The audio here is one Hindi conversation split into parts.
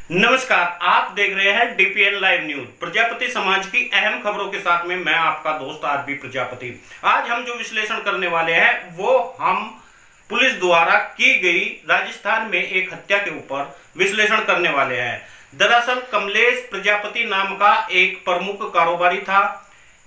नमस्कार, आप देख रहे हैं डीपीएन लाइव न्यूज। प्रजापति समाज की अहम खबरों के साथ में मैं आपका दोस्त आरबी प्रजापति। आज हम जो विश्लेषण करने वाले हैं वो हम पुलिस द्वारा की गई राजस्थान में एक हत्या के ऊपर विश्लेषण करने वाले हैं। दरअसल कमलेश प्रजापति नाम का एक प्रमुख कारोबारी था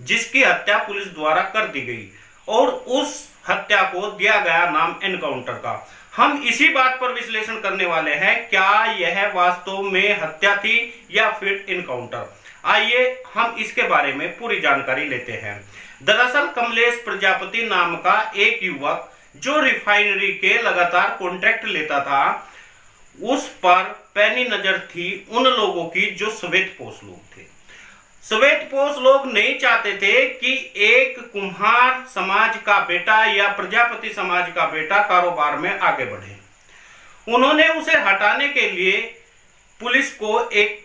जिसकी हत्या पुलिस द्वारा कर दी गई और उस हत्या को दिया गया नाम एनकाउंटर का। हम इसी बात पर विश्लेषण करने वाले हैं, क्या यह वास्तव में हत्या थी या फिर इनकाउंटर। आइए हम इसके बारे में पूरी जानकारी लेते हैं। दरअसल कमलेश प्रजापति नाम का एक युवक जो रिफाइनरी के लगातार कॉन्ट्रैक्ट लेता था, उस पर पैनी नजर थी उन लोगों की जो श्वेतपोश लोग थे। श्वेतपोश लोग नहीं चाहते थे कि एक कुम्हार समाज का बेटा या प्रजापति समाज का बेटा कारोबार में आगे बढ़े। उन्होंने उसे हटाने के लिए पुलिस को एक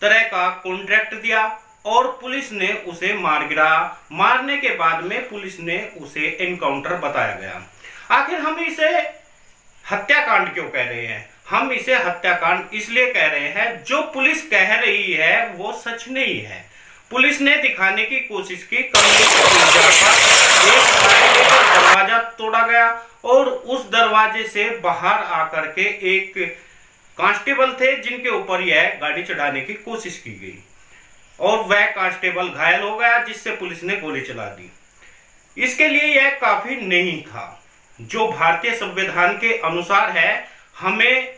तरह का कॉन्ट्रैक्ट दिया और पुलिस ने उसे मार गिराया। मारने के बाद में पुलिस ने उसे एनकाउंटर बताया गया। आखिर हम इसे हत्याकांड क्यों कह रहे हैं? हम इसे हत्याकांड इसलिए कह रहे हैं, जो पुलिस कह रही है वो सच नहीं है। पुलिस ने दिखाने की कोशिश की कमलेश एक दरवाजा तोड़ा गया और उस दरवाजे से बाहर आकर के एक कांस्टेबल थे जिनके ऊपर यह गाड़ी चढ़ाने की कोशिश की गई और वह कांस्टेबल घायल हो गया, जिससे पुलिस ने गोली चला दी। इसके लिए यह काफी नहीं था। जो भारतीय संविधान के अनुसार है, हमें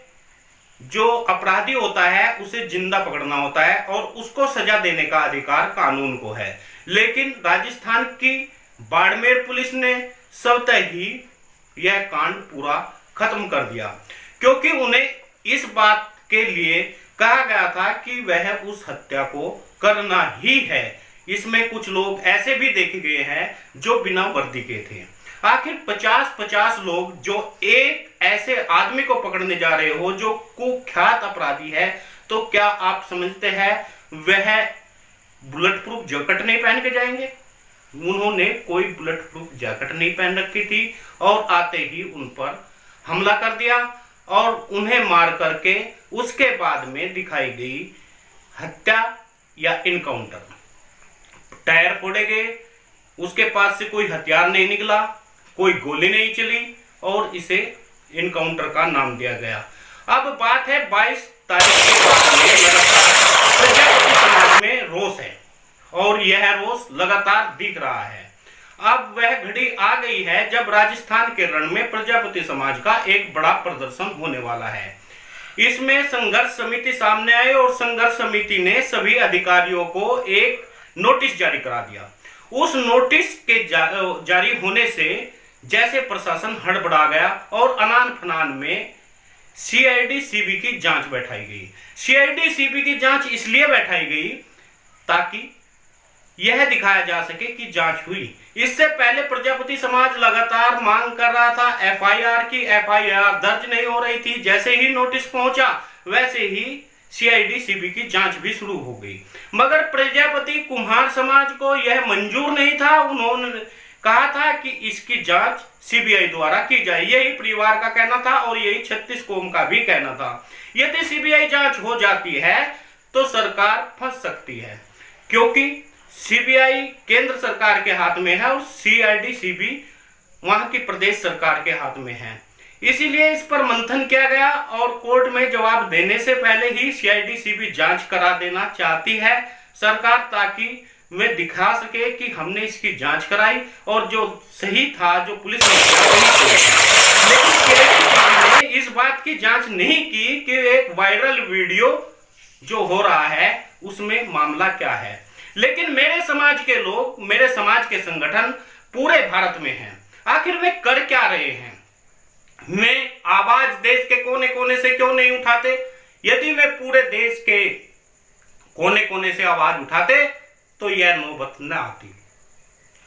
जो अपराधी होता है उसे जिंदा पकड़ना होता है और उसको सजा देने का अधिकार कानून को है। लेकिन राजस्थान की बाड़मेर पुलिस ने स्वतः ही यह कांड पूरा खत्म कर दिया, क्योंकि उन्हें इस बात के लिए कहा गया था कि वह उस हत्या को करना ही है। इसमें कुछ लोग ऐसे भी देखे गए हैं जो बिना वर्दी के थे। आखिर 50-50 लोग जो एक ऐसे आदमी को पकड़ने जा रहे हो जो कुख्यात अपराधी है, तो क्या आप समझते हैं वह बुलेट प्रूफ जैकेट नहीं पहन के जाएंगे? उन्होंने कोई बुलेट प्रूफ जैकेट नहीं पहन रखी थी और आते ही उन पर हमला कर दिया और उन्हें मार करके उसके बाद में दिखाई गई हत्या या इनकाउंटर। टायर फोड़े गए, उसके पास से कोई हथियार नहीं निकला, कोई गोली नहीं चली और इसे इनकाउंटर का नाम दिया गया। अब बात है 22 तारीख के बाद में लगातार प्रजापति समाज में रोष है और यह रोष लगातार दिख रहा है। अब वह घड़ी आ गई है जब राजस्थान के रण में प्रजापति समाज का एक बड़ा प्रदर्शन होने वाला है। इसमें संघर्ष समिति सामने आई और संघर्ष समिति ने सभी अधिकारियों को एक नोटिस जारी करा दिया। उस नोटिस के जारी होने से जैसे प्रशासन हड़बड़ा गया और अनान फनान में सीआईडी सीबी की जांच बैठाई गई। सीआईडी सीबी की जांच इसलिए बैठाई गई ताकि यह दिखाया जा सके कि जांच हुई। इससे पहले प्रजापति समाज लगातार मांग कर रहा था एफआईआर की। एफआईआर दर्ज नहीं हो रही थी। जैसे ही नोटिस पहुंचा वैसे ही सीआईडी सीबी की जांच भी शुरू हो गई, मगर प्रजापति कुम्हार समाज को यह मंजूर नहीं था। उन्होंने कहा था कि इसकी जांच सीबीआई द्वारा की जाए। यही परिवार का कहना था और यही 36 कौम का भी कहना था। यदि सीबीआई जांच हो जाती है तो सरकार फंस सकती है, क्योंकि सीबीआई केंद्र सरकार के हाथ में है और सीआईडी सीबी वहां की प्रदेश सरकार के हाथ में है। इसीलिए इस पर मंथन किया गया और कोर्ट में जवाब देने से पहले ही सीआईडी सीबी जांच करा देना चाहती है सरकार, ताकि वे दिखा सके कि हमने इसकी जांच कराई और जो सही था, जो पुलिस ने किया वही सही था। लेकिन सीआईडी ने इस बात की जांच नहीं की कि एक वायरल वीडियो जो हो रहा है उसमें मामला क्या है। लेकिन मेरे समाज के लोग, मेरे समाज के संगठन पूरे भारत में हैं। आखिर वे कर क्या रहे हैं? वे आवाज देश के कोने कोने से क्यों नहीं उठाते? यदि वे पूरे देश के कोने कोने से आवाज उठाते तो यह नौबत न आती।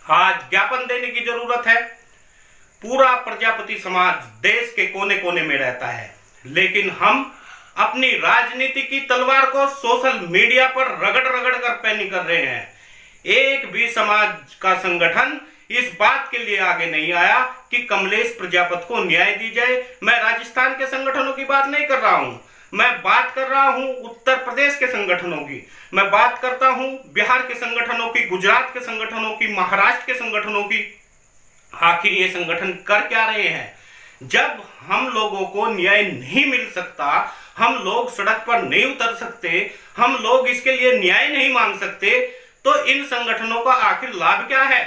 आज ज्ञापन देने की जरूरत है। पूरा प्रजापति समाज देश के कोने कोने में रहता है, लेकिन हम अपनी राजनीति की तलवार को सोशल मीडिया पर रगड़ रगड़ कर पैनी कर रहे हैं। एक भी समाज का संगठन इस बात के लिए आगे नहीं आया कि कमलेश प्रजापति को न्याय दी जाए। मैं राजस्थान के संगठनों की बात नहीं कर रहा हूं, मैं बात कर रहा हूं उत्तर प्रदेश के संगठनों की, मैं बात करता हूं बिहार के संगठनों की, गुजरात के संगठनों की, महाराष्ट्र के संगठनों की। आखिर ये संगठन कर क्या रहे हैं? जब हम लोगों को न्याय नहीं मिल सकता, हम लोग सड़क पर नहीं उतर सकते, हम लोग इसके लिए न्याय नहीं मांग सकते, तो इन संगठनों का आखिर लाभ क्या है?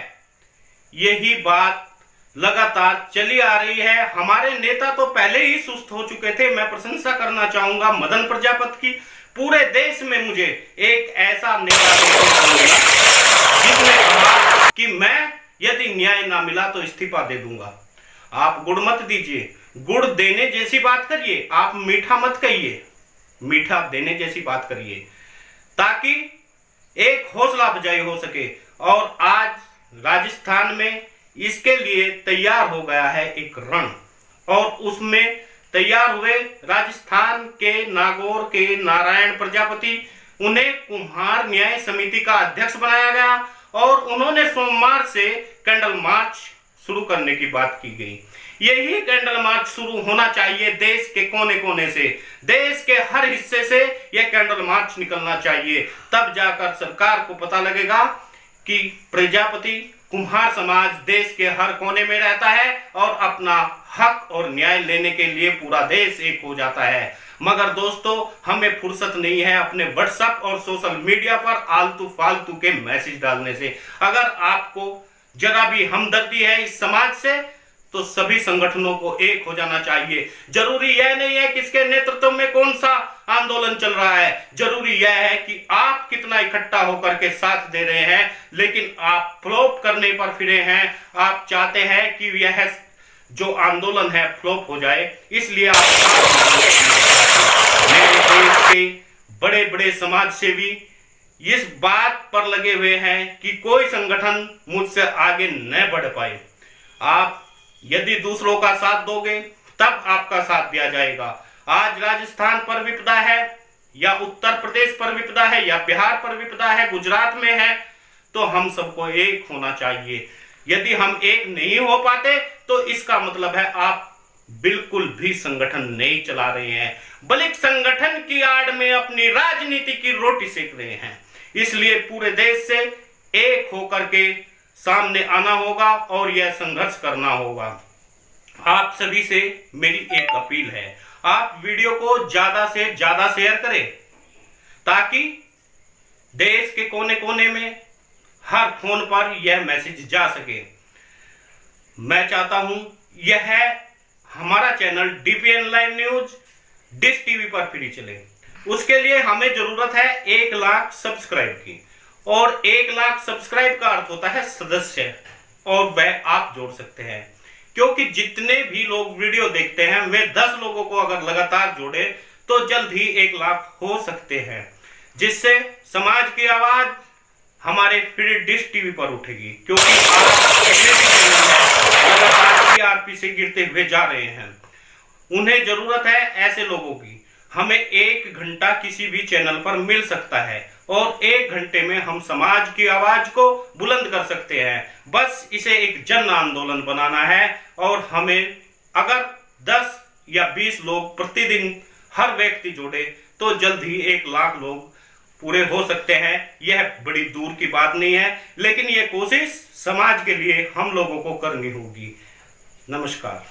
यही बात लगातार चली आ रही है। हमारे नेता तो पहले ही सुस्त हो चुके थे। मैं प्रशंसा करना चाहूंगा मदन प्रजापति की। पूरे देश में मुझे एक ऐसा नेता देखने को मिला जिसने कहा कि मैं यदि न्याय ना मिला तो इस्तीफा दे दूंगा। आप गुड़ मत दीजिए, गुड़ देने जैसी बात करिए, आप मीठा मत कहिए, मीठा देने जैसी बात करिए, ताकि एक हौसला अफजाई हो सके। और आज राजस्थान में इसके लिए तैयार हो गया है एक रण, और उसमें तैयार हुए राजस्थान के नागौर के नारायण प्रजापति, उन्हें कुम्हार न्याय समिति का अध्यक्ष बनाया गया और उन्होंने सोमवार से कैंडल मार्च शुरू करने की बात की गई। यही कैंडल मार्च शुरू होना चाहिए देश के कोने कोने से, देश के हर हिस्से से यह कैंडल मार्च निकलना चाहिए। तब जाकर सरकार को पता लगेगा कि प्रजापति कुम्हार समाज देश के हर कोने में रहता है और अपना हक और न्याय लेने के लिए पूरा देश एक हो जाता है। मगर दोस्तों, हमें फुर्सत नहीं है अपने व्हाट्सएप और सोशल मीडिया पर आलतू फालतू के मैसेज डालने से। अगर आपको जरा भी हमदर्दी है इस समाज से, तो सभी संगठनों को एक हो जाना चाहिए। जरूरी यह नहीं है किसके नेतृत्व में कौन सा आंदोलन चल रहा है, जरूरी यह है कि आप कितना इकट्ठा होकर के साथ दे रहे हैं। लेकिन आप फ्लॉप करने पर फिरे हैं, आप चाहते हैं कि यह जो आंदोलन है फ्लॉप हो जाए, इसलिए आप मेरे देश के बड़े बड़े समाज सेवी इस बात पर लगे हुए हैं कि कोई संगठन मुझसे आगे न बढ़ पाए। आप यदि दूसरों का साथ दोगे तब आपका साथ दिया जाएगा। आज राजस्थान पर विपदा है, या उत्तर प्रदेश पर विपदा है, या बिहार पर विपदा है, गुजरात में है, तो हम सबको एक होना चाहिए। यदि हम एक नहीं हो पाते तो इसका मतलब है आप बिल्कुल भी संगठन नहीं चला रहे हैं, बल्कि संगठन की आड़ में अपनी राजनीति की रोटी सेक रहे हैं। इसलिए पूरे देश से एक होकर के सामने आना होगा और यह संघर्ष करना होगा। आप सभी से मेरी एक अपील है, आप वीडियो को ज्यादा से ज्यादा शेयर करें ताकि देश के कोने कोने में हर फोन पर यह मैसेज जा सके। मैं चाहता हूं यह हमारा channel DPN live news dish TV पर फ्री चले। उसके लिए हमें जरूरत है 1 लाख सब्सक्राइब की, और 1 लाख सब्सक्राइब का अर्थ होता है सदस्य, और वह आप जोड़ सकते हैं। क्योंकि जितने भी लोग वीडियो देखते हैं वे 10 लोगों को अगर लगातार जोड़े तो जल्द ही 1 लाख हो सकते हैं, जिससे समाज की आवाज हमारे फ्री डिश टीवी पर उठेगी। क्योंकि आज जितने भी चैनल हैं लगातार टीआरपी से गिरते हुए जा रहे हैं, उन्हें जरूरत है ऐसे लोगों की। हमें 1 घंटा किसी भी चैनल पर मिल सकता है और 1 घंटे में हम समाज की आवाज को बुलंद कर सकते हैं। बस इसे एक जन आंदोलन बनाना है, और हमें अगर 10 या 20 लोग प्रतिदिन हर व्यक्ति जोड़े तो जल्द ही 1 लाख लोग पूरे हो सकते हैं। यह बड़ी दूर की बात नहीं है, लेकिन यह कोशिश समाज के लिए हम लोगों को करनी होगी। नमस्कार।